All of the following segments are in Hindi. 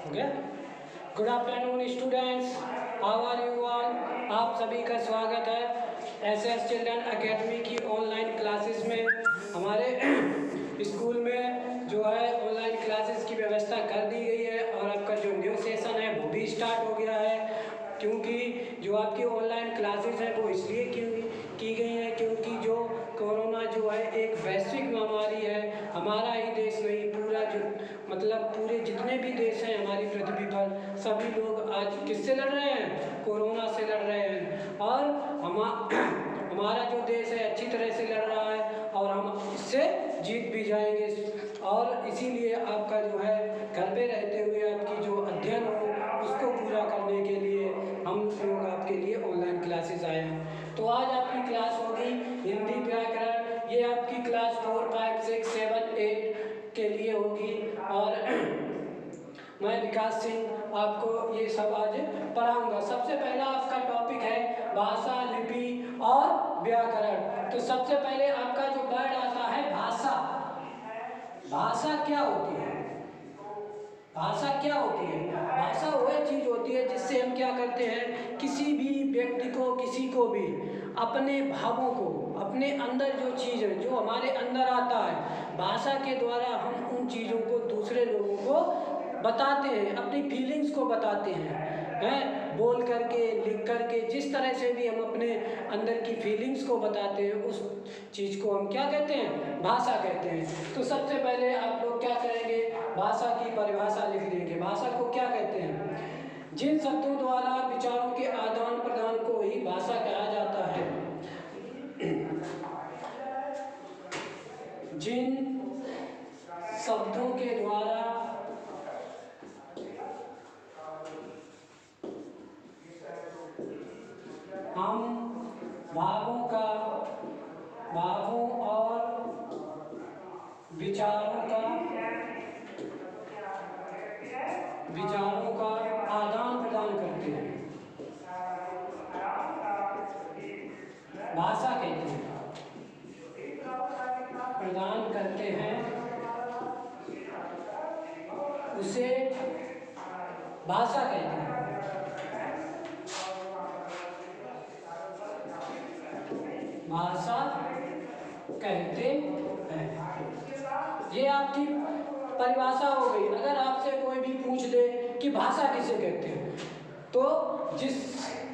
हो गया। Good afternoon students, how are you all. आप सभी का स्वागत है एसएस चिल्ड्रन एकेडमी की ऑनलाइन क्लासेस में। हमारे स्कूल में जो है ऑनलाइन क्लासेस की व्यवस्था कर दी गई है और आपका जो न्यू सेशन है वो भी स्टार्ट हो गया है। क्योंकि जो आपकी ऑनलाइन क्लासेस हैं वो इसलिए की गई हैं क्योंकि जो कोरोना जो है एक वैश्विक महामारी है। हमारा ही देश नहीं, पूरा जो मतलब पूरे जितने भी देश हैं हमारी पृथ्वी पर, सभी लोग आज किससे लड़ रहे हैं? कोरोना से लड़ रहे हैं। और हमारा जो देश है अच्छी तरह से लड़ रहा है और हम इससे जीत भी जाएंगे। और इसीलिए आपका जो है घर पे रहते हुए आपकी जो अध्ययन हो उसको पूरा करने के लिए हम लोग आपके लिए ऑनलाइन क्लासेस आए हैं। तो आज आपकी क्लास होगी हिंदी व्याकरण। ये आपकी क्लास 4, 5, 6, 7, 8 के लिए होगी और मैं विकास सिंह आपको ये सब आज पढ़ाऊंगा। सबसे पहला आपका टॉपिक है भाषा, लिपि और व्याकरण। तो सबसे पहले आपका जो वर्ड आता है भाषा। भाषा क्या होती है? भाषा क्या होती है? भाषा वह चीज़ होती है जिससे हम क्या करते हैं, किसी भी व्यक्ति को, किसी को भी अपने भावों को, अपने अंदर जो चीज़ है जो हमारे अंदर आता है, भाषा के द्वारा हम उन चीज़ों को दूसरे लोगों को बताते हैं, अपनी फीलिंग्स को बताते हैं बोल करके, लिख करके, जिस तरह से भी हम अपने अंदर की फीलिंग्स को बताते हैं उस चीज़ को हम क्या कहते हैं? भाषा कहते हैं। तो सबसे पहले आप लोग क्या करेंगे, भाषा की परिभाषा लिख लेंगे। भाषा को क्या कहते हैं? जिन शब्दों द्वारा विचारों के आदान प्रदान को ही भाषा कहा जाता है। जिन शब्दों के द्वारा हम भावों और विचारों का आदान प्रदान करते हैं, भाषा कहते हैं। प्रदान करते हैं उसे भाषा कहते हैं। भाषा कहते हैं। ये आपकी परिभाषा हो गई। अगर आपसे कोई भी पूछ दे कि भाषा किसे कहते हैं, तो जिस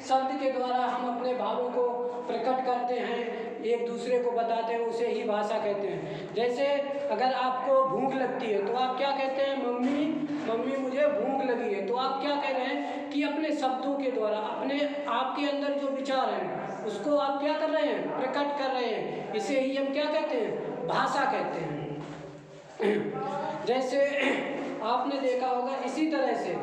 शब्द के द्वारा हम अपने भावों को प्रकट करते हैं, एक दूसरे को बताते हैं, उसे ही भाषा कहते हैं। जैसे अगर आपको भूख लगती है तो आप क्या कहते हैं? मम्मी मम्मी मुझे भूख लगी है। तो आप क्या कह रहे हैं कि अपने शब्दों के द्वारा, अपने आपके अंदर जो विचार हैं उसको आप क्या कर रहे हैं? प्रकट कर रहे हैं। इसे ही हम क्या कहते हैं? भाषा कहते हैं। जैसे आपने देखा होगा, इसी तरह से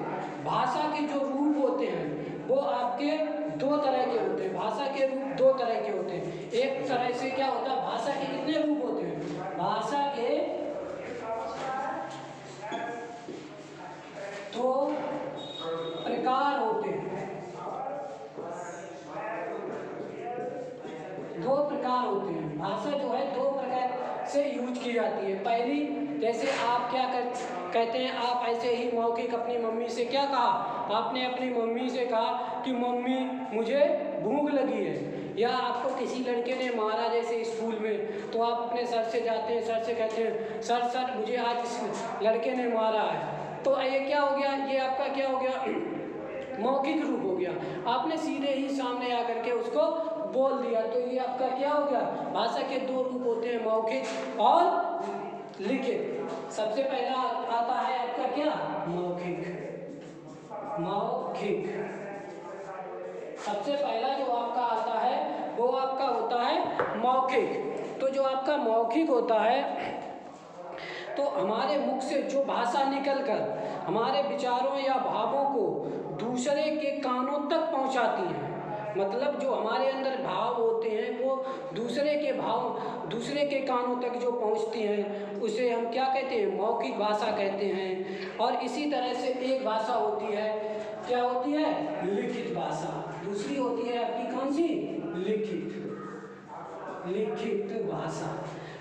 भाषा के जो रूप होते हैं वो आपके दो तरह के होते हैं। भाषा के रूप दो तरह के होते हैं। एक तरह से क्या होता है, भाषा के कितने रूप होते हैं? भाषा के दो प्रकार होते हैं। दो प्रकार होते हैं। भाषा जो है दो प्रकार से यूज की जाती है। पहली, जैसे आप क्या कहते हैं, आप ऐसे ही मौखिक अपनी मम्मी से क्या कहा? आपने अपनी मम्मी से कहा कि मम्मी मुझे भूख लगी है। या आपको किसी लड़के ने मारा जैसे स्कूल में, तो आप अपने सर से जाते हैं, सर से कहते हैं सर मुझे आज इस लड़के ने मारा है। तो ये क्या हो गया? ये आपका क्या हो गया? मौखिक रूप हो गया। आपने सीधे ही सामने आकर के उसको बोल दिया। तो ये आपका क्या हो गया? भाषा के दो रूप होते हैं, मौखिक और लिखित। सबसे पहला आता है आपका क्या? मौखिक। सबसे पहला जो आपका आता है वो आपका होता है मौखिक। तो जो आपका मौखिक होता है, तो हमारे मुख से जो भाषा निकलकर हमारे विचारों या भावों को दूसरे के कानों तक पहुंचाती है। मतलब जो हमारे अंदर भाव होते हैं वो दूसरे के कानों तक जो पहुंचती हैं उसे हम क्या कहते हैं? मौखिक भाषा कहते हैं। और इसी तरह से एक भाषा होती है, क्या होती है? लिखित भाषा। दूसरी होती है आपकी कौन सी? लिखित भाषा।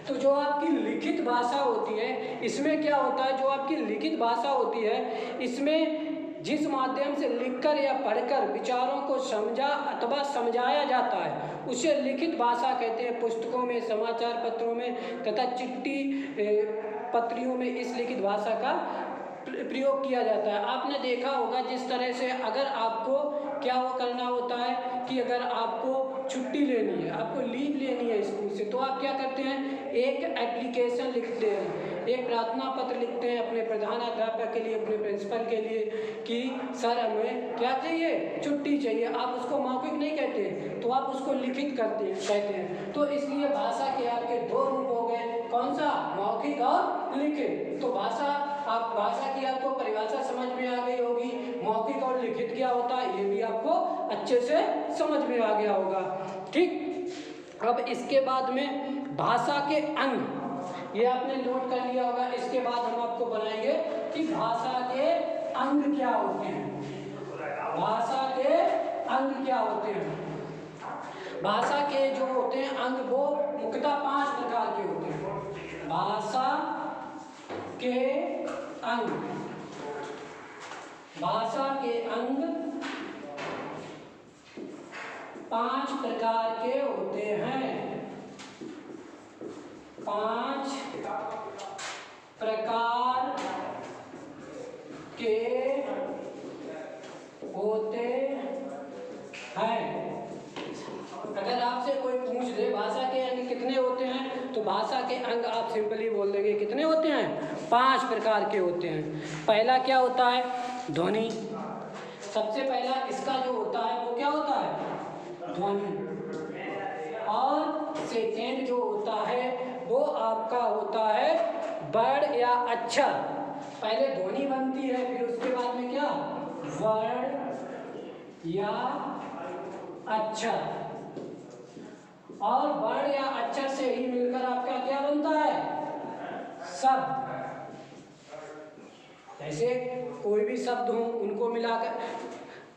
तो जो आपकी लिखित भाषा होती है इसमें क्या होता है, जो आपकी लिखित भाषा होती है इसमें जिस माध्यम से लिखकर या पढ़कर विचारों को समझा अथवा समझाया जाता है उसे लिखित भाषा कहते हैं। पुस्तकों में, समाचार पत्रों में तथा चिट्ठी पत्रियों में इस लिखित भाषा का प्रयोग किया जाता है। आपने देखा होगा जिस तरह से अगर आपको क्या वो करना होता है कि अगर आपको छुट्टी लेनी है, आपको लीव लेनी है स्कूल से, तो आप क्या करते हैं, एक एप्लीकेशन लिखते हैं, एक प्रार्थना पत्र लिखते हैं अपने प्रधानाध्यापक के लिए, अपने प्रिंसिपल के लिए कि सर हमें क्या चाहिए, छुट्टी चाहिए। आप उसको मौखिक नहीं कहते, तो आप उसको लिखित कहते हैं। तो इसलिए भाषा के आपके दो रूप हो गए, कौन सा, मौखिक और लिखित। तो भाषा की आपको परिभाषा समझ में आ गई होगी, मौखिक और लिखित क्या होता है ये भी आपको अच्छे से समझ में आ गया होगा। ठीक, अब इसके बाद में भाषा के अंग, ये आपने नोट कर लिया होगा। इसके बाद हम आपको बनाएंगे कि भाषा के अंग क्या होते हैं, भाषा के अंग क्या होते हैं। भाषा के जो होते हैं अंग वो मुख्यतः 5 प्रकार के होते हैं। भाषा के अंग, भाषा के अंग 5 प्रकार के होते हैं। 5 प्रकार के होते हैं। अगर आपसे कोई पूछ दे भाषा के अंग कितने होते हैं, तो भाषा के अंग आप सिंपली बोल देंगे कितने होते हैं, 5 प्रकार के होते हैं। पहला क्या होता है, ध्वनि। सबसे पहला इसका जो होता है वो क्या होता है, ध्वनि। और सेकेंड जो होता है वो आपका होता है वर्ड या अक्षर। पहले ध्वनि बनती है, फिर उसके बाद में क्या, वर्ड या अक्षर। और वर्ड या अक्षर से ही मिलकर आपका क्या बनता है, शब्द। जैसे कोई भी शब्द हो उनको मिलाकर,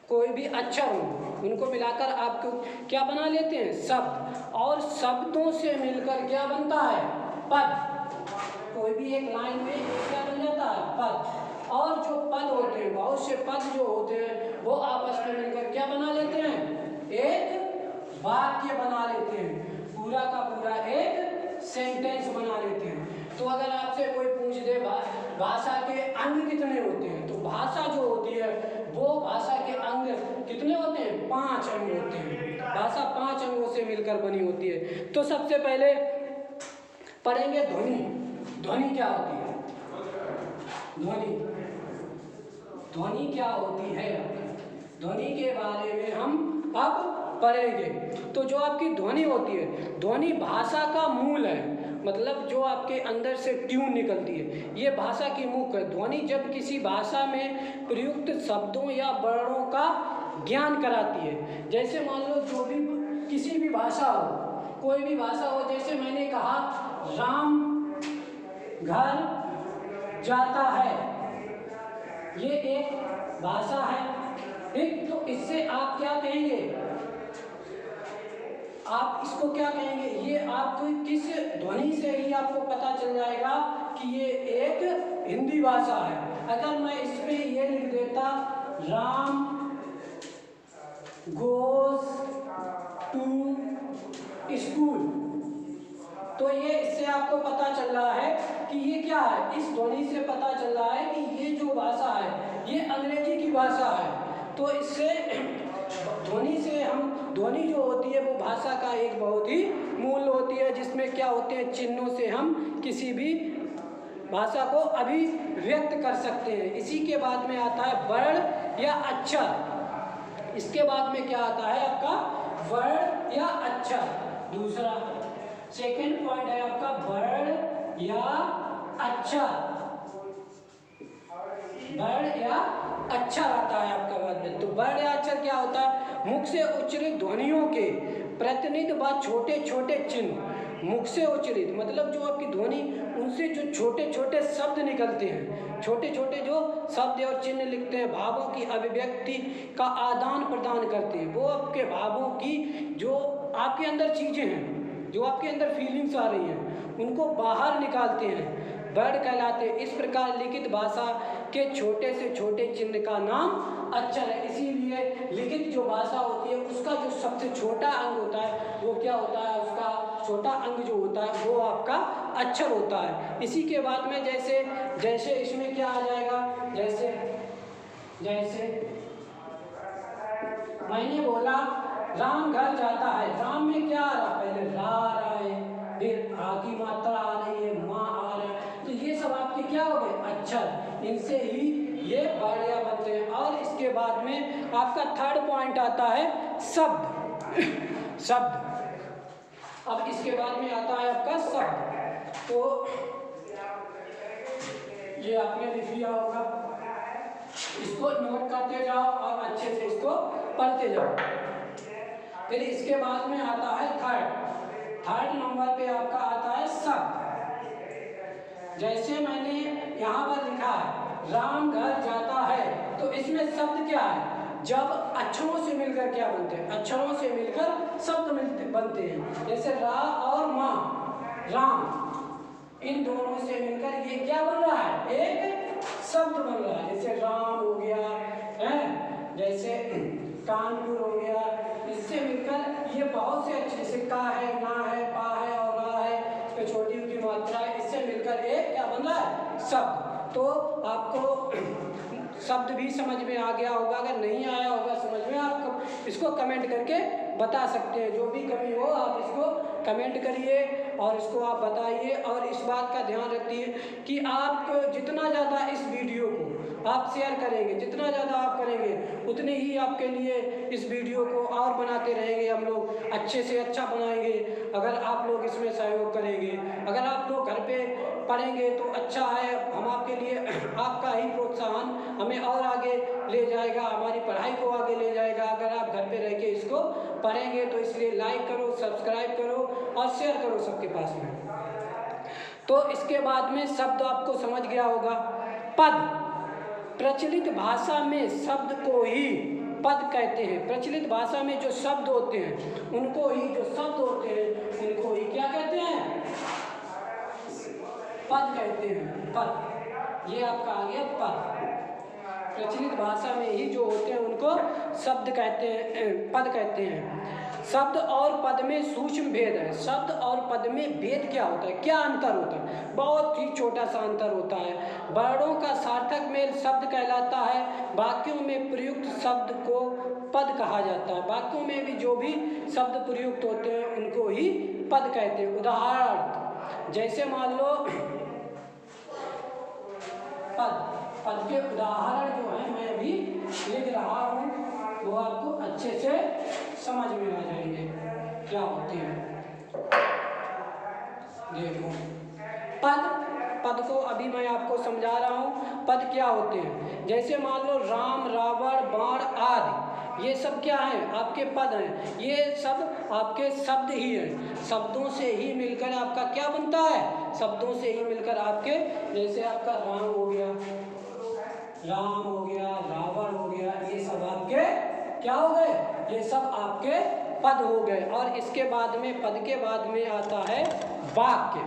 कोई भी अक्षर हो उनको मिलाकर आप क्या बना लेते हैं, शब्द। और शब्दों से मिलकर क्या बनता है, पद। कोई भी एक लाइन में क्या बन जाता है, पद। और जो पद होते हैं, बहुत से पद जो होते हैं वो आपस में मिलकर क्या बना लेते हैं, एक वाक्य बना लेते हैं, पूरा का पूरा एक सेंटेंस बना लेते हैं। तो अगर आपसे कोई पूछ दे भाषा के अंग कितने होते हैं, तो भाषा जो होती है वो भाषा के अंग कितने होते हैं, 5 अंग होते हैं। भाषा 5 अंगों से मिलकर बनी होती है। तो सबसे पहले पढ़ेंगे ध्वनि। ध्वनि क्या होती है, ध्वनि, ध्वनि क्या होती है, ध्वनि के बारे में हम अब पढ़ेंगे। तो जो आपकी ध्वनि होती है, ध्वनि भाषा का मूल है, मतलब जो आपके अंदर से ट्यून निकलती है, ये भाषा की मुख्य है। ध्वनि जब किसी भाषा में प्रयुक्त शब्दों या वर्णों का ज्ञान कराती है। जैसे मान लो जो भी किसी भी भाषा हो, कोई भी भाषा हो, जैसे मैंने कहा राम घर जाता है, ये एक भाषा है। ठीक, तो इससे आप क्या कहेंगे, आप इसको क्या कहेंगे, ये आपको किस ध्वनि से ही आपको पता चल जाएगा कि ये एक हिंदी भाषा है। अगर मैं इसमें ये लिख देता राम गोज टू स्कूल, तो ये इससे आपको पता चल रहा है कि ये क्या है, इस ध्वनि से पता चल रहा है कि ये जो भाषा है ये अंग्रेजी की भाषा है। तो इससे ध्वनि से हम, ध्वनि जो होती है वो भाषा का एक बहुत ही मूल होती है, जिसमें क्या होते हैं, चिन्हों से हम किसी भी भाषा को अभिव्यक्त कर सकते हैं। इसी के बाद में आता है वर्ण या अक्षर। इसके बाद में क्या आता है आपका, वर्ण या अक्षर। दूसरा सेकंड पॉइंट है आपका वर्ण या अक्षर, वर्ण या अक्षर आता है आपका बाद में। तो वर्ण या अक्षर क्या होता है, मुख से उच्चारित ध्वनियों के प्रतिनिधि व छोटे छोटे चिन्ह। मुख से उच्चारित मतलब जो आपकी ध्वनि, उनसे जो छोटे छोटे शब्द निकलते हैं, छोटे छोटे जो शब्द और चिन्ह लिखते हैं, भावों की अभिव्यक्ति का आदान प्रदान करते हैं। वो आपके भावों की, जो आपके अंदर चीज़ें हैं जो आपके अंदर फीलिंग्स आ रही हैं उनको बाहर निकालते हैं, वर्ड कहलाते हैं। इस प्रकार लिखित भाषा के छोटे से छोटे चिन्ह का नाम अक्षर है। इसीलिए लिखित जो भाषा होती है उसका जो सबसे छोटा अंग होता है वो क्या होता है, उसका छोटा अंग जो होता है वो आपका अक्षर होता है। इसी के बाद में जैसे जैसे इसमें क्या आ जाएगा, जैसे जैसे मैंने बोला राम घर जाता है, राम में क्या आ रहा, पहले रा आ रहा है, फिर आ की मात्रा आ रही है, माँ आ रहा है, तो ये सब आपके क्या हो गए अक्षर, इनसे ही ये वर्ड बनते हैं। और इसके बाद में आपका थर्ड पॉइंट आता है शब्द। शब्द, अब इसके बाद में आता है आपका शब्द। तो ये आपने लिख लिया होगा, इसको नोट करते जाओ और अच्छे से इसको पढ़ते जाओ। फिर इसके बाद में आता है थर्ड नंबर पे आपका आता है शब्द। जैसे मैंने यहाँ पर लिखा है राम घर जाता है, तो इसमें शब्द क्या है, जब अक्षरों से मिलकर क्या बनते हैं, अक्षरों से मिलकर शब्द बनते हैं। जैसे रा और माँ, राम, इन दोनों से मिलकर ये क्या बन रहा है, एक शब्द बन रहा है। जैसे राम हो गया है, जैसे कानपुर हो गया, इससे मिलकर ये बहुत से अच्छे, जैसे का है, ना है, पा है और रा है, इस पे छोटी उनकी मात्रा है, इससे मिलकर एक क्या बन रहा है, शब्द। तो आपको शब्द भी समझ में आ गया होगा, अगर नहीं आया होगा समझ में आप इसको कमेंट करके बता सकते हैं। जो भी कमी हो आप इसको कमेंट करिए और इसको आप बताइए। और इस बात का ध्यान रखिए कि आप जितना ज़्यादा इस वीडियो को आप शेयर करेंगे, जितना ज़्यादा आप करेंगे उतने ही आपके लिए इस वीडियो को और बनाते रहेंगे, हम लोग अच्छे से अच्छा बनाएंगे। अगर आप लोग इसमें सहयोग करेंगे, अगर आप लोग घर पे पढ़ेंगे तो अच्छा है, हम आपके लिए आपका ही प्रोत्साहन हमें और आगे ले जाएगा, हमारी पढ़ाई को आगे ले जाएगा। अगर आप घर पे रह के इसको पढ़ेंगे तो इसलिए लाइक करो, सब्सक्राइब करो और शेयर करो सबके पास में। तो इसके बाद में शब्द आपको समझ गया होगा। पद, प्रचलित भाषा में शब्द को ही पद कहते हैं। प्रचलित भाषा में जो शब्द होते हैं उनको ही, जो शब्द होते हैं उनको ही क्या कहते हैं, पद कहते हैं। पद, ये आपका आ गया पद। प्रचलित भाषा में ही जो होते हैं उनको शब्द कहते हैं, पद कहते हैं। शब्द और पद में सूक्ष्म भेद है। शब्द और पद में भेद क्या होता है, क्या अंतर होता है, बहुत ही छोटा सा अंतर होता है। वर्णों का सार्थक मेल शब्द कहलाता है। वाक्यों में प्रयुक्त शब्द को पद कहा जाता है। वाक्यों में भी जो भी शब्द प्रयुक्त होते हैं उनको ही पद कहते हैं। उदाहरण, जैसे मान लो पद के उदाहरण जो है मैं अभी लिख रहा हूँ, वो आपको अच्छे से समझ में आ जाएंगे क्या होते हैं। देखो पद को अभी मैं आपको समझा रहा हूँ। पद क्या होते हैं, जैसे मान लो राम, रावण, बाण आदि, ये सब क्या है, आपके पद हैं। ये सब आपके शब्द ही हैं। शब्दों से ही मिलकर आपका क्या बनता है, शब्दों से ही मिलकर आपके, जैसे आपका राम हो गया, रावण हो गया, ये सब आपके क्या हो गए, ये सब आपके पद हो गए। और इसके बाद में, पद के बाद में आता है वाक्य।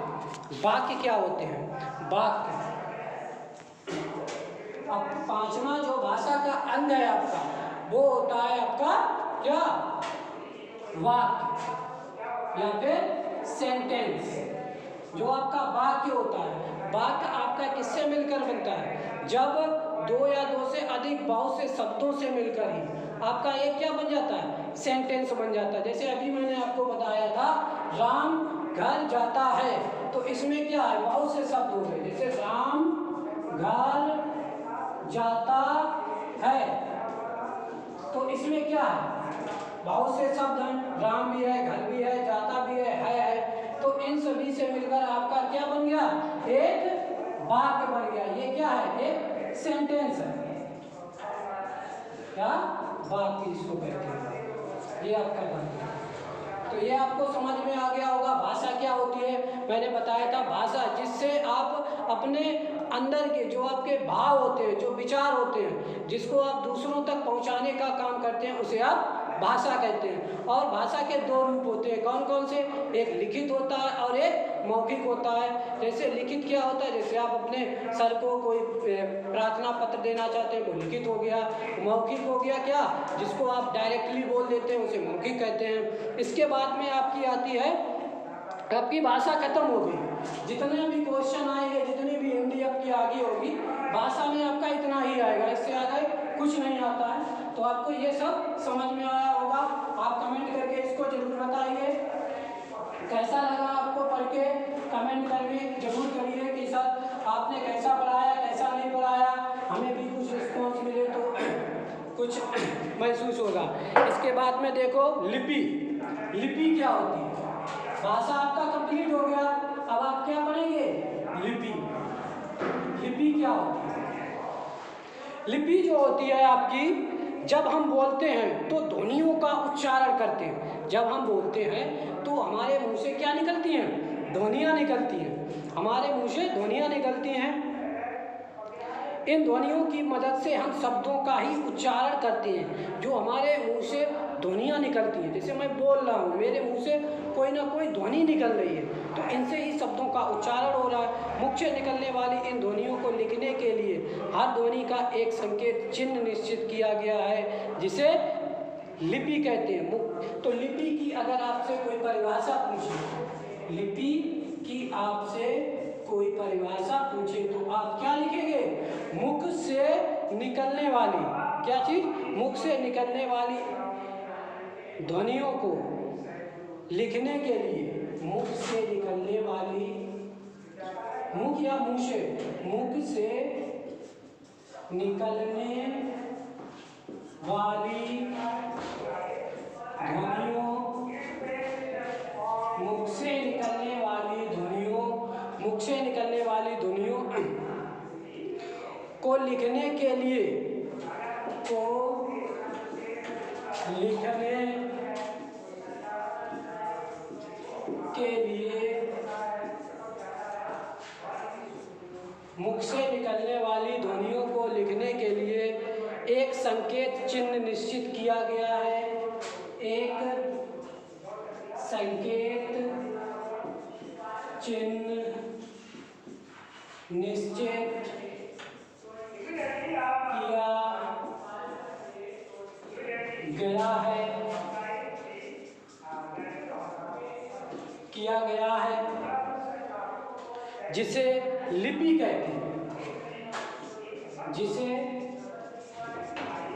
वाक्य क्या होते हैं, वाक्य। अब पांचवा जो भाषा का अंग है आपका, वो होता है आपका क्या, वाक्य या फिर सेंटेंस। जो आपका वाक्य होता है, वाक्य आपका किससे मिलकर बनता है, जब दो या दो से अधिक बहुत से शब्दों से मिलकर ही आपका एक क्या बन जाता है, सेंटेंस बन जाता है। जैसे अभी मैंने आपको बताया था राम घर जाता है, तो इसमें क्या है, बहुत से शब्द हो गए। जैसे राम घर जाता है, तो इसमें क्या है, बहुत से शब्द हैं, राम भी है, घर भी है, जाता भी है। तो इन सभी से मिलकर आपका क्या बन गया, एक वाक्य बन गया। ये क्या है, एक सेंटेंस है, क्या, वाक्य इसको कहते हैं। ये आपका बन गया। तो ये आपको समझ में आ गया होगा भाषा क्या होती है। मैंने बताया था भाषा जिससे आप अपने अंदर के जो आपके भाव होते हैं, जो विचार होते हैं, जिसको आप दूसरों तक पहुंचाने का काम करते हैं, उसे आप भाषा कहते हैं। और भाषा के दो रूप होते हैं, कौन कौन से? एक लिखित होता है और एक मौखिक होता है। जैसे लिखित क्या होता है, जैसे आप अपने सर को कोई प्रार्थना पत्र देना चाहते हैं वो लिखित हो गया। मौखिक हो गया क्या, जिसको आप डायरेक्टली बोल देते हैं उसे मौखिक कहते हैं। इसके बाद में आपकी आती है, आपकी भाषा खत्म हो गई, जितने भी क्वेश्चन आएंगे, जितनी भी हिंदी आपकी आगे होगी, भाषा में आपका इतना ही आएगा, इससे आगे कुछ नहीं आता है। तो आपको ये सब समझ में आया होगा। आप कमेंट करके इसको जरूर बताइए कैसा लगा आपको पढ़ के, कमेंट करके जरूर करिए कि सर आपने कैसा पढ़ाया, कैसा नहीं पढ़ाया, हमें भी कुछ रिस्पॉन्स मिले तो कुछ महसूस होगा। इसके बाद में देखो लिपि। लिपि क्या होती है? भाषा आपका कंप्लीट हो गया, अब आप क्या पढ़ेंगे? लिपि। लिपि क्या होती है? लिपि जो होती है आपकी, जब हम बोलते हैं तो ध्वनियों का उच्चारण करते हैं। जब हम बोलते हैं तो हमारे मुंह से क्या निकलती हैं? ध्वनियाँ निकलती हैं, हमारे मुंह से ध्वनियाँ निकलती हैं। इन ध्वनियों की मदद से हम शब्दों का ही उच्चारण करते हैं, जो हमारे मुंह से ध्वनियाँ निकलती हैं। जैसे मैं बोल रहा हूँ, मेरे मुंह से कोई ना कोई ध्वनि निकल रही है, तो इनसे ही शब्दों का उच्चारण हो रहा है। मुख से निकलने वाली इन ध्वनियों को लिखने के लिए हर ध्वनि का एक संकेत चिन्ह निश्चित किया गया है, जिसे लिपि कहते हैं। तो लिपि की अगर आपसे कोई परिभाषा पूछे, लिपि की आपसे कोई परिभाषा पूछे तो आप क्या लिखेंगे? मुख से निकलने वाली, क्या चीज? मुख से निकलने वाली ध्वनियों को लिखने के लिए मुख से निकलने वाली, मुख या मुंह से, मुख से निकलने वाली ध्वनियों, मुख से निकलने वाली ध्वनियों, मुख से निकलने वाली ध्वनियों को लिखने के लिए, को लिखने के लिए मुख से निकलने वाली ध्वनियों को लिखने के लिए एक संकेत चिन्ह निश्चित किया गया है। एक संकेत चिन्ह निश्चित किया गया है, जिसे लिपि कहते हैं, जिसे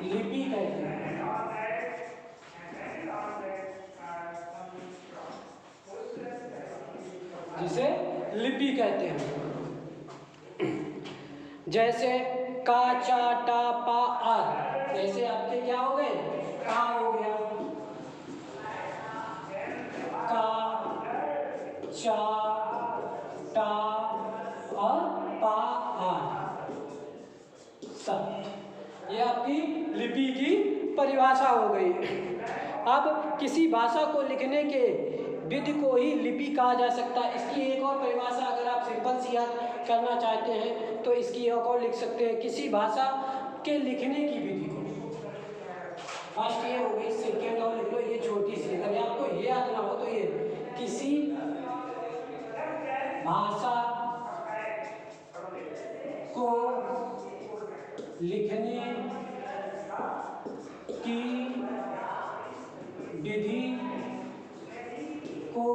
लिपि कहते हैं। जिसे लिपि कहते हैं। जैसे का, चा, टा, पा, आ, जैसे आपके क्या हो गए? का हो गया, का, चा, टा और पा, आ, सब ये आपकी लिपि की परिभाषा हो गई। अब किसी भाषा को लिखने के विधि को ही लिपि कहा जा सकता है। इसकी एक और परिभाषा अगर आप सिंपल सी याद करना चाहते हैं तो इसकी एक और लिख सकते हैं, किसी भाषा के लिखने की विधि को। फर्स्ट ये हो गई, सेकेंड और लिख लो ये छोटी सी, अगर आपको ये याद ना हो तो ये किसी भाषा को लिखने की विधि को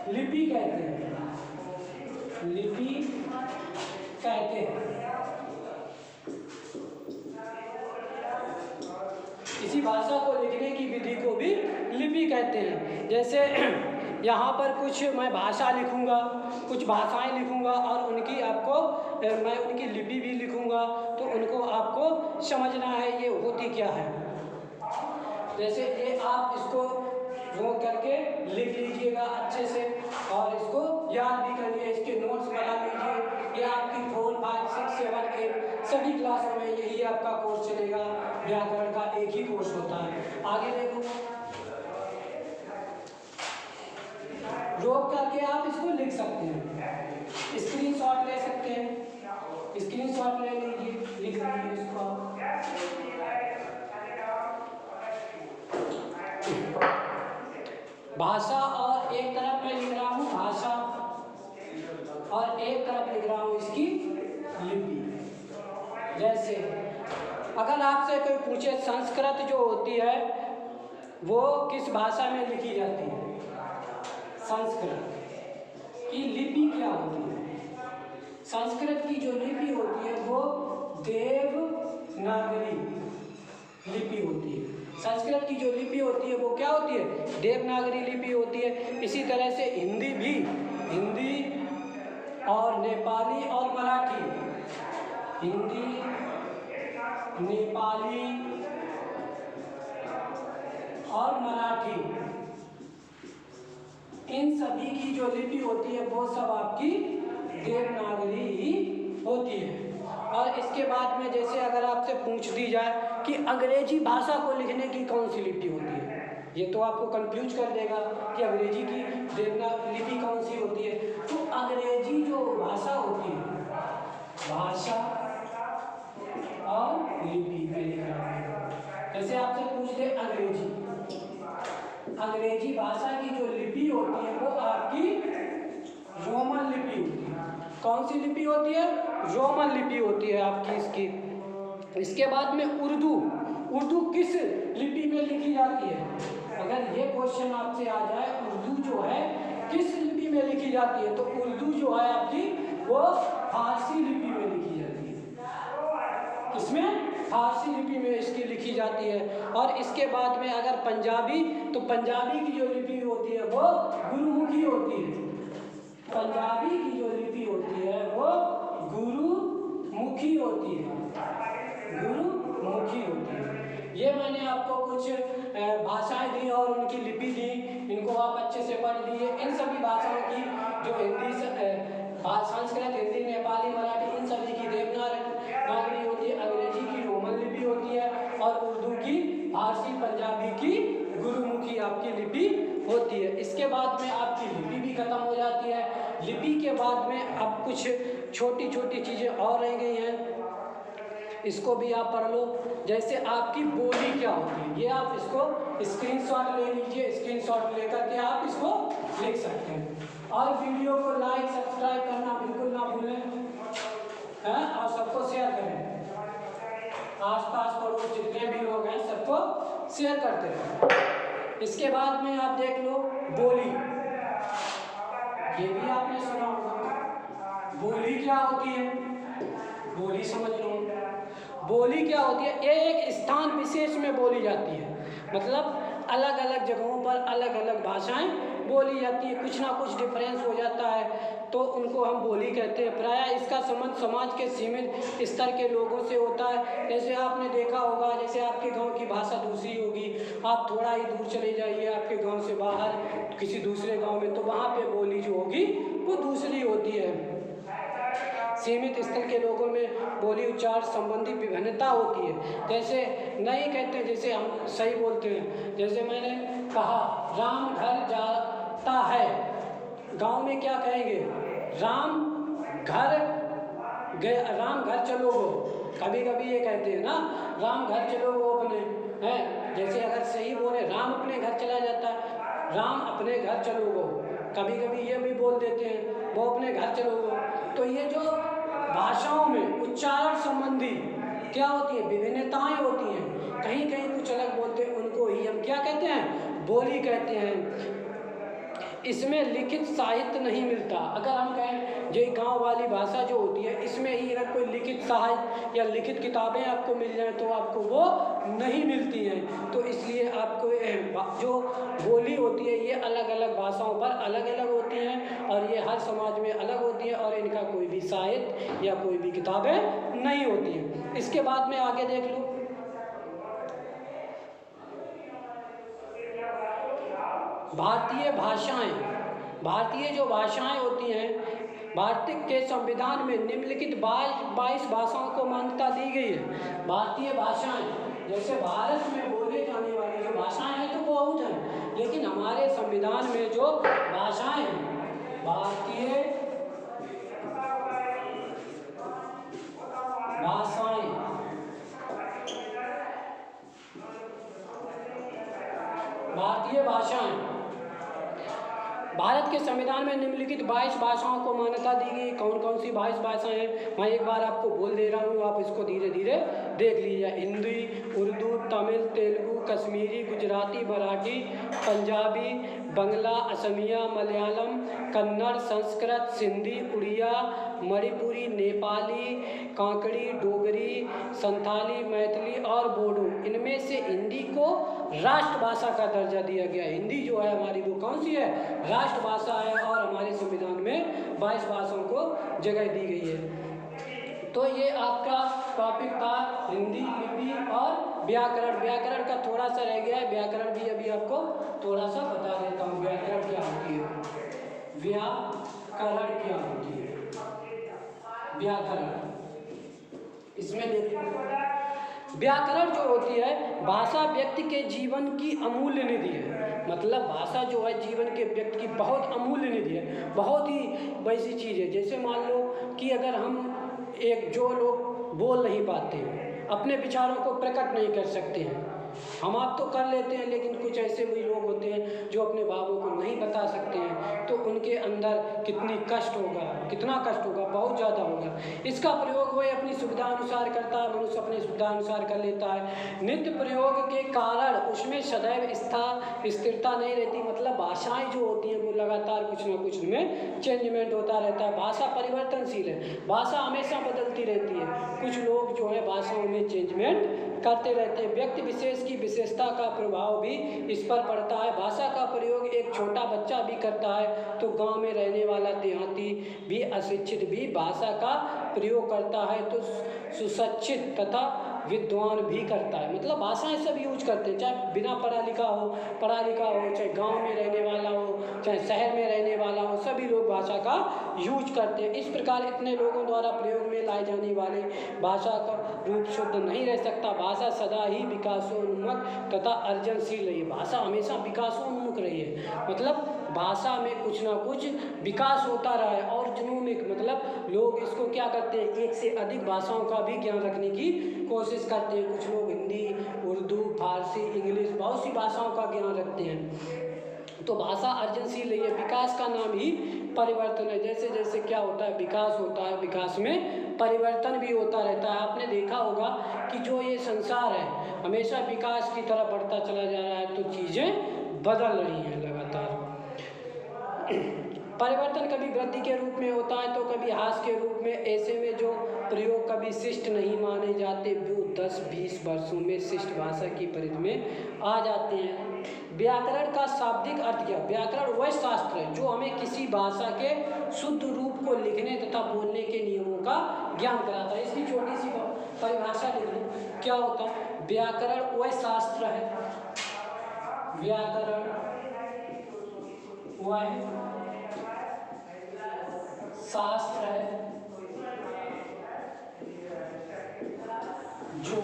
लिपि कहते हैं, लिपि कहते हैं। किसी भाषा को लिखने की विधि को भी लिपि कहते हैं। जैसे यहाँ पर कुछ मैं भाषा लिखूँगा, कुछ भाषाएं लिखूँगा और उनकी आपको मैं उनकी लिपि भी लिखूँगा, तो उनको आपको समझना है ये होती क्या है। जैसे ये आप इसको वो करके लिख लीजिएगा अच्छे से और इसको याद भी करिए, इसके नोट्स बना लीजिए। ये आपकी 4, 5, 6, 7, 8 सभी क्लासों में यही आपका कोर्स चलेगा। व्याकरण का एक ही कोर्स होता है। आगे देखो, रोक करके आप इसको लिख सकते हैं, स्क्रीनशॉट ले सकते हैं, स्क्रीनशॉट ले लीजिए, लिख लीजिए इसको। जैसे अगर आपसे कोई पूछे संस्कृत जो होती है वो किस भाषा में लिखी जाती है, संस्कृत की लिपि क्या होती है? संस्कृत की जो लिपि होती है वो देवनागरी लिपि होती है। संस्कृत की जो लिपि होती है वो क्या होती है? देवनागरी लिपि होती है। इसी तरह से हिंदी भी, हिंदी और नेपाली और मराठी, हिंदी, नेपाली और मराठी, इन सभी की जो लिपि होती है वो सब आपकी देवनागरी ही होती है। और इसके बाद में जैसे अगर आपसे पूछ दी जाए कि अंग्रेजी भाषा को लिखने की कौन सी लिपि होती है, ये तो आपको कंफ्यूज कर देगा कि अंग्रेजी की देवनागरी लिपि कौन सी होती है। तो अंग्रेजी जो भाषा होती है, भाषा और लिपि में लिख रहा है। जैसे आपसे पूछ दे अंग्रेजी, अंग्रेजी भाषा की जो लिपि होती है वो आपकी रोमन लिपि होती है। कौन सी लिपि होती है? रोमन लिपि होती है आपकी इसकी। इसके बाद में उर्दू, उर्दू किस लिपि में लिखी जाती है? अगर ये क्वेश्चन आपसे आ जाए उर्दू जो है किस लिपि में लिखी जाती है, तो उर्दू जो है आपकी वो फारसी लिपि में लिखी जाती है। किसमें? फारसी लिपि में इसकी लिखी जाती है। और इसके बाद में अगर पंजाबी, तो पंजाबी की जो लिपि होती है वो गुरुमुखी होती है। पंजाबी की जो लिपि होती है वो गुरुमुखी होती है, गुरुमुखी होती है। ये मैंने आपको कुछ भाषाएं दी और उनकी लिपि दी, इनको आप अच्छे से पढ़ लीजिए। इन सभी भाषाओं की जो हिंदी, संस्कृत, हिंदी, नेपाली, मराठी, इन सभी की देवनागरी होती है, अंग्रेजी की रोमन लिपि होती है और उर्दू की फारसी, पंजाबी की गुरुमुखी आपकी लिपि होती है। इसके बाद में आपकी लिपि भी खत्म हो जाती है। लिपि के बाद में अब कुछ छोटी छोटी चीज़ें और रह गई हैं, इसको भी आप पढ़ लो। जैसे आपकी बोली क्या होती है, ये आप इसको स्क्रीनशॉट ले लीजिए, स्क्रीनशॉट लेकर के आप इसको लिख सकते हैं। और वीडियो को लाइक, सब्सक्राइब करना बिल्कुल ना भूलें, हैं, और सबको शेयर करें। आसपास पड़ोस जितने भी लोग हैं सबको शेयर करते रहें। इसके बाद में आप देख लो बोली, ये भी आपने सुना होगा। बोली क्या होती है? बोली समझ लो। बोली क्या होती है? एक स्थान विशेष में बोली जाती है, मतलब अलग अलग जगहों पर अलग अलग भाषाएं बोली जाती है, कुछ ना कुछ डिफरेंस हो जाता है तो उनको हम बोली कहते हैं। प्रायः इसका संबंध समाज के सीमित स्तर के लोगों से होता है। जैसे आपने देखा होगा, जैसे आपके गांव की भाषा दूसरी होगी, आप थोड़ा ही दूर चले जाइए आपके गांव से बाहर किसी दूसरे गांव में, तो वहाँ पे बोली जो होगी वो दूसरी होती है। सीमित स्तर के लोगों में बोली उच्चार संबंधी विभिन्नता होती है। जैसे नहीं कहते, जैसे हम सही बोलते हैं, जैसे मैंने कहा राम घर जाता है, गांव में क्या कहेंगे? राम घर गए, राम घर चलो गो। कभी कभी ये कहते हैं ना, राम घर चलो गो अपने, हैं। जैसे अगर सही बोले राम अपने घर चला जाता है, राम अपने घर चलो गो। कभी कभी ये भी बोल देते हैं वो अपने घर चलो गो। तो ये जो भाषाओं में उच्चारण संबंधी क्या होती है? विभिन्नताएं होती हैं। कहीं कहीं कुछ अलग बोलते हैं, उनको ही हम क्या कहते हैं? बोली कहते हैं। इसमें लिखित साहित्य नहीं मिलता। अगर हम कहें ये गांव वाली भाषा जो होती है, इसमें ही अगर कोई लिखित साहित्य या लिखित किताबें आपको मिल जाए तो आपको वो नहीं मिलती हैं। तो इसलिए आपको जो बोली होती है ये अलग अलग भाषाओं पर अलग अलग होती हैं और ये हर समाज में अलग होती है और इनका कोई भी साहित्य या कोई भी किताबें नहीं होती हैं। इसके बाद में आगे देख लो, भारतीय भाषाएं। भारतीय जो भाषाएं होती हैं, भारत के संविधान में निम्नलिखित 22 भाषाओं को मान्यता दी गई है। भारतीय भाषाएं, जैसे भारत में बोले जाने वाली जो भाषाएं हैं तो बहुत हैं, लेकिन हमारे संविधान में जो भाषाएं हैं, भारतीय भाषाएं, भारतीय भाषाएं, भारत के संविधान में निम्नलिखित 22 भाषाओं को मान्यता दी गई। कौन कौन सी 22 भाषाएं हैं मैं एक बार आपको बोल दे रहा हूँ, आप इसको धीरे धीरे देख लीजिए। हिंदी, उर्दू, तमिल, तेलुगु, कश्मीरी, गुजराती, मराठी, पंजाबी, बंगला, असमिया, मलयालम, कन्नड़, संस्कृत, सिंधी, उड़िया, मणिपुरी, नेपाली, कांकड़ी, डोगरी, संथाली, मैथिली और बोडो। इनमें से हिंदी को राष्ट्रभाषा का दर्जा दिया गया है। हिंदी जो है हमारी वो कौन सी है? राष्ट्रभाषा है और हमारे संविधान में 22 भाषाओं को जगह दी गई है। तो ये आपका टॉपिक था हिंदी, लिपि और व्याकरण। व्याकरण का थोड़ा सा रह गया है, व्याकरण भी अभी आपको थोड़ा सा बता देता हूँ। व्याकरण क्या होती है? व्याकरण क्या होती है? व्याकरण, इसमें देखिए व्याकरण जो होती है, भाषा व्यक्ति के जीवन की अमूल्य निधि है। मतलब भाषा जो है जीवन के व्यक्ति की बहुत अमूल्य निधि है, बहुत ही वैसी चीज़ है। जैसे मान लो कि अगर हम जो लोग बोल नहीं पाते हैं, अपने विचारों को प्रकट नहीं कर सकते हैं, हम आप तो कर लेते हैं, लेकिन कुछ ऐसे भी लोग होते हैं जो अपने भावों को नहीं बता सकते हैं, तो उनके अंदर कितनी कष्ट होगा, कितना कष्ट होगा, बहुत ज़्यादा होगा। इसका प्रयोग वह अपनी सुविधा अनुसार करता है, मनुष्य अपनी सुविधा अनुसार कर लेता है। नित्य प्रयोग के कारण उसमें सदैव स्थिरता नहीं रहती। मतलब भाषाएं जो होती हैं वो लगातार कुछ ना कुछ में चेंजमेंट होता रहता है। भाषा परिवर्तनशील है, भाषा हमेशा बदलती रहती है। कुछ लोग जो है भाषाओं में चेंजमेंट करते रहते हैं। व्यक्ति विशेष की विशेषता का प्रभाव भी इस पर पड़ता है। भाषा का प्रयोग एक छोटा बच्चा भी करता है तो गांव में रहने वाला देहाती भी, अशिक्षित भी भाषा का प्रयोग करता है तो सुशिक्षित तथा विद्वान भी करता है। मतलब भाषाएं सब यूज करते हैं, चाहे बिना पढ़ा लिखा हो, चाहे गांव में रहने वाला हो, चाहे शहर में रहने वाला हो, सभी लोग भाषा का यूज करते हैं। इस प्रकार इतने लोगों द्वारा प्रयोग में लाए जाने वाले भाषा का रूप शुद्ध नहीं रह सकता। भाषा सदा ही विकासोन्मुख तथा अर्जनशील रही है। भाषा हमेशा विकासोन्मुख रही है, मतलब भाषा में कुछ ना कुछ विकास होता रहा है। और जिनोमिक मतलब लोग इसको क्या करते हैं, एक से अधिक भाषाओं का भी ज्ञान रखने की कोशिश करते हैं। कुछ लोग हिंदी, उर्दू, फारसी, इंग्लिश, बहुत सी भाषाओं का ज्ञान रखते हैं। तो भाषा अर्जनशील रही है। विकास का नाम ही परिवर्तन है। जैसे जैसे क्या होता है, विकास होता है, विकास में परिवर्तन भी होता रहता है। आपने देखा होगा कि जो ये संसार है हमेशा विकास की तरफ बढ़ता चला जा रहा है, तो चीज़ें बदल रही हैं लगातार। परिवर्तन कभी वृद्धि के रूप में होता है तो कभी ह्रास के रूप में। ऐसे में जो प्रयोग कभी शिष्ट नहीं माने जाते वो 10-20 वर्षों में शिष्ट भाषा की परिधि में आ जाते हैं। व्याकरण का शाब्दिक अर्थ क्या? व्याकरण वह शास्त्र है जो हमें किसी भाषा के शुद्ध रूप को लिखने तथा बोलने के नियमों का ज्ञान कराता है। इसकी छोटी सी परिभाषा लिख लो, क्या होता है? व्याकरण वह शास्त्र है, व्याकरण वह शास्त्र है जो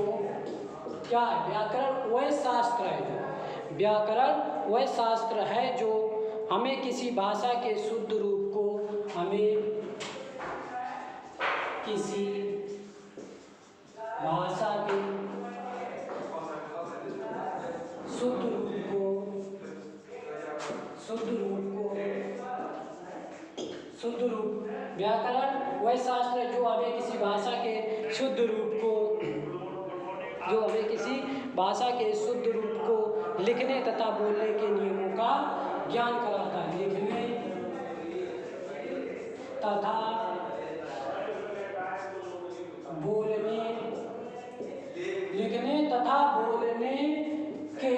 क्या है? व्याकरण वह शास्त्र है जो, व्याकरण वह शास्त्र है जो हमें किसी भाषा के शुद्ध रूप को, हमें किसी भाषा के शुद्ध रूप को, व्याकरण वह शास्त्र है जो हमें किसी भाषा के शुद्ध रूप को, जो हमें किसी भाषा के शुद्ध रूप को लिखने तथा बोलने के नियमों का ज्ञान कराता है। लिखने तथा बोलने, लिखने तथा बोलने के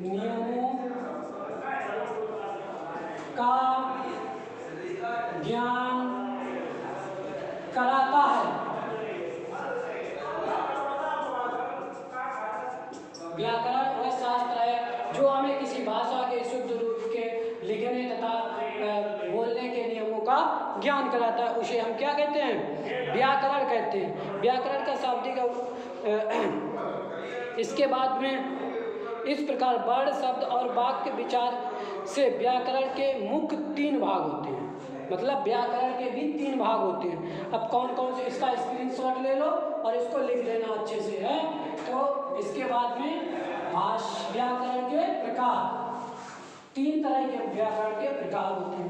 नियमों का ज्ञान कराता है। व्याकरण वह शास्त्र है जो हमें किसी भाषा के शुद्ध रूप के लिखने तथा बोलने के नियमों का ज्ञान कराता है। उसे हम क्या कहते हैं? व्याकरण कहते हैं। व्याकरण का शाब्दिक इसके बाद में इस प्रकार वर्ण, शब्द और वाक्य विचार से व्याकरण के मुख्य 3 भाग होते हैं। मतलब व्याकरण के भी 3 भाग होते हैं। अब कौन कौन से, इसका स्क्रीनशॉट ले लो और इसको लिख देना अच्छे से है। तो इसके बाद में व्याकरण के प्रकार, तीन तरह के व्याकरण के प्रकार होते हैं।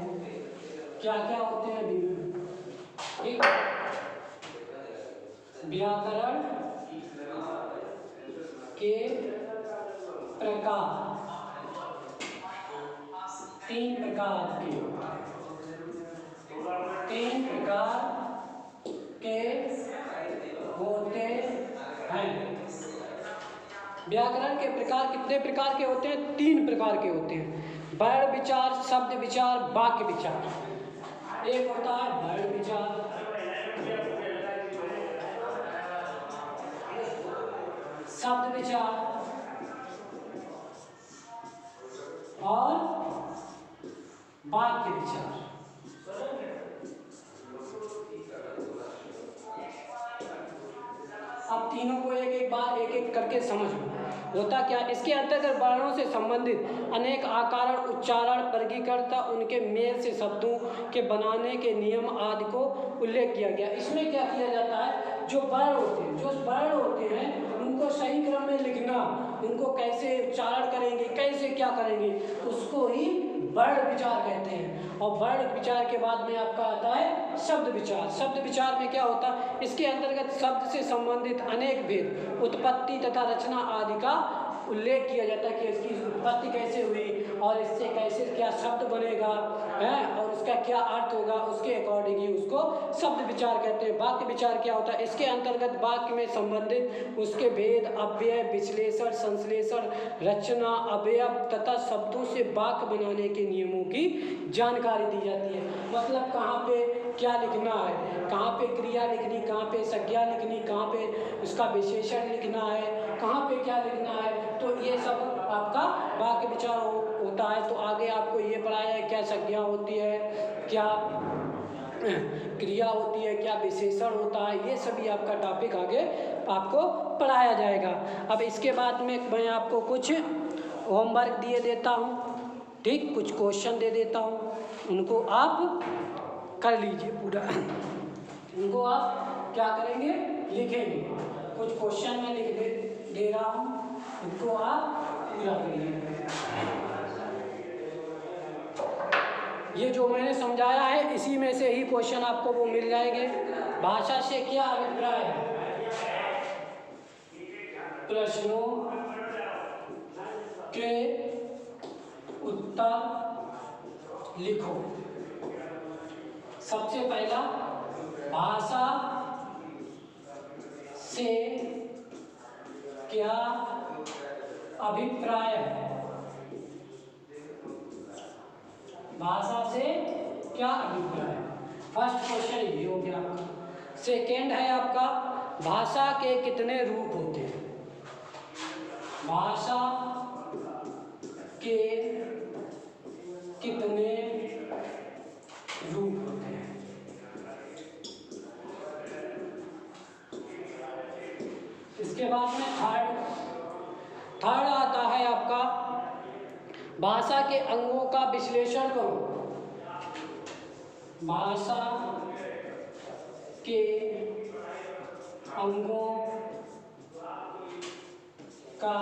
क्या क्या होते हैं अभी? ठीक, व्याकरण के प्रकार तीन प्रकार के होते हैं। व्याकरण के प्रकार कितने प्रकार के होते हैं? तीन प्रकार के होते हैं। वर्ण विचार, शब्द विचार, वाक्य विचार। एक होता है वर्ण विचार, शब्द विचार और वाक्य विचार। अब तीनों को एक एक बार एक एक करके समझ लो। होता क्या? इसके अंतर्गत वर्णों से संबंधित अनेक आकारण, उच्चारण, वर्गीकरण, उनके मेल से शब्दों के बनाने के नियम आदि को उल्लेख किया गया। इसमें क्या किया जाता है? जो वर्ण होते हैं उनको सही क्रम में लिखना, उनको कैसे उच्चारण करेंगे, कैसे क्या करेंगे, उसको ही वर्ण विचार कहते हैं। और वर्ण विचार के बाद में आपका आता है शब्द विचार। शब्द विचार में क्या होता है? इसके अंतर्गत शब्द से संबंधित अनेक भेद, उत्पत्ति तथा रचना आदि का उल्लेख किया जाता है कि इसकी उत्पत्ति कैसे हुई और इससे कैसे क्या शब्द बनेगा है और उसका क्या अर्थ होगा, उसके अकॉर्डिंग ही उसको शब्द विचार कहते हैं। वाक्य विचार क्या होता है? इसके अंतर्गत वाक्य में संबंधित उसके भेद, अव्यय, विश्लेषण, संश्लेषण, रचना, अवयव तथा शब्दों से वाक्य बनाने के नियमों की जानकारी दी जाती है। मतलब कहाँ पे क्या लिखना है, कहाँ पे क्रिया लिखनी, कहाँ पे संज्ञा लिखनी, कहाँ पे उसका विशेषण लिखना है, कहाँ पे क्या लिखना है, तो ये सब आपका वाक्य विचार होता है। तो आगे आपको ये पढ़ाया है क्या संज्ञा होती है, क्या क्रिया होती है, क्या विशेषण होता है, ये सभी आपका टॉपिक आगे आपको पढ़ाया जाएगा। अब इसके बाद में मैं आपको कुछ होमवर्क दिए देता हूँ, ठीक, कुछ क्वेश्चन दे देता हूँ, उनको आप कर लीजिए पूरा। उनको आप क्या करेंगे? लिखेंगे। कुछ क्वेश्चन मैं लिख दे रहा हूँ, उनको आप पूरा करिए। ये जो मैंने समझाया है इसी में से ही क्वेश्चन आपको वो मिल जाएंगे। भाषा से क्या अभिप्राय है? प्रश्नों के उत्तर लिखो। सबसे पहला, भाषा से क्या अभिप्राय है? भाषा से क्या अभिप्राय है? फर्स्ट क्वेश्चन ये हो गया आपका। सेकेंड है आपका, भाषा के कितने रूप होते हैं? भाषा के कितने रूप होते हैं? इसके बाद में थर्ड आता है आपका, भाषा के अंगों का विश्लेषण करो। भाषा के अंगों का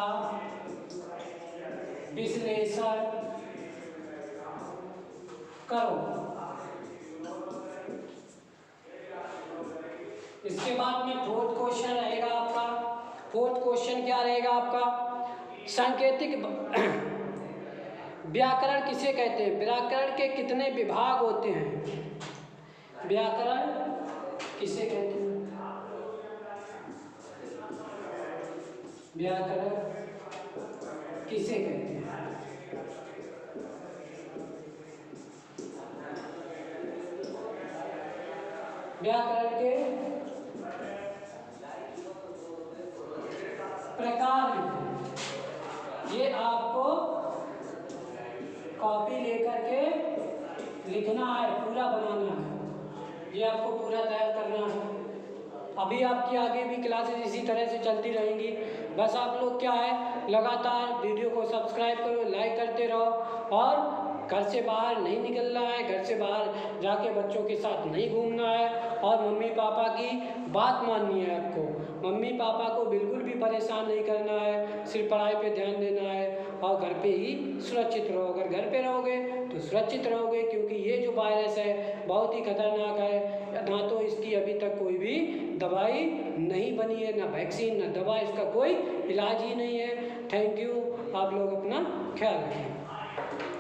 विश्लेषण करो। इसके बाद में फोर्थ क्वेश्चन रहेगा आपका। फोर्थ क्वेश्चन क्या रहेगा आपका? सांकेतिक व्याकरण किसे कहते हैं? व्याकरण के कितने विभाग होते हैं? व्याकरण किसे कहते हैं? व्याकरण किसे कहते हैं? व्याकरण के प्रकार ये आपको कॉपी लेकर के लिखना है, पूरा बनाना है, ये आपको पूरा तैयार करना है। अभी आपकी आगे भी क्लासेस इसी तरह से चलती रहेंगी। बस आप लोग क्या है, लगातार वीडियो को सब्सक्राइब करो, लाइक करते रहो और घर से बाहर नहीं निकलना है, घर से बाहर जाके बच्चों के साथ नहीं घूमना है और मम्मी पापा की बात माननी है आपको। मम्मी पापा को बिल्कुल भी परेशान नहीं करना है, सिर्फ पढ़ाई पे ध्यान देना है और घर पे ही सुरक्षित रहो। अगर घर पे रहोगे तो सुरक्षित रहोगे, क्योंकि ये जो वायरस है बहुत ही खतरनाक है। ना तो इसकी अभी तक कोई भी दवाई नहीं बनी है, ना वैक्सीन ना दवा, इसका कोई इलाज ही नहीं है। Thank you. आप लोग अपना ख्याल रखें।